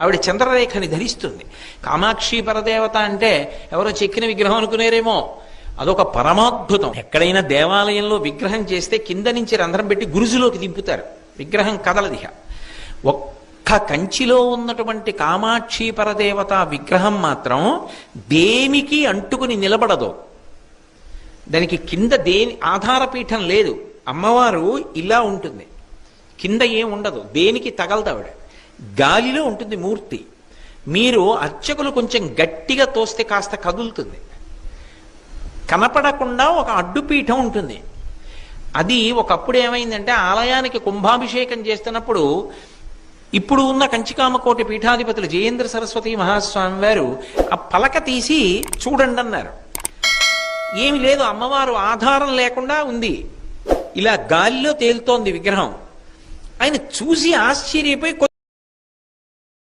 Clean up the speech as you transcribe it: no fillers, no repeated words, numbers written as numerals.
ఆవిడ చంద్రరేఖని ధరిస్తుంది. కామాక్షి పరదేవత అంటే ఎవరో చెక్కిన విగ్రహం అనుకునేరేమో, అదొక పరమాద్భుతం. ఎక్కడైనా దేవాలయంలో విగ్రహం చేస్తే కింద నుంచి రంధ్రం పెట్టి గురుజులోకి దింపుతారు, విగ్రహం కదలదిహ. ఒక్క కంచిలో ఉన్నటువంటి కామాక్షి పరదేవత విగ్రహం మాత్రం దేనికి అంటుకుని నిలబడదు. దానికి కింద ఆధారపీఠం లేదు. అమ్మవారు ఇలా ఉంటుంది, కింద ఏం ఉండదు, దేనికి తగలదావిడ, గాలిలో ఉంటుంది మూర్తి. మీరు అర్చకులు కొంచెం గట్టిగా తోస్తే కాస్త కదులుతుంది. కనపడకుండా ఒక అడ్డుపీఠం ఉంటుంది. అది ఒకప్పుడు ఏమైందంటే ఆలయానికి కుంభాభిషేకం చేస్తున్నప్పుడు ఇప్పుడు ఉన్న కంచికామకోటి పీఠాధిపతులు జయేంద్ర సరస్వతి మహాస్వామి వారు ఆ పలక తీసి చూడండి అన్నారు. ఏమి లేదు, అమ్మవారు ఆధారం లేకుండా ఉంది, ఇలా గాలిలో తేలుతోంది విగ్రహం. ఆయన చూసి ఆశ్చర్యపోయి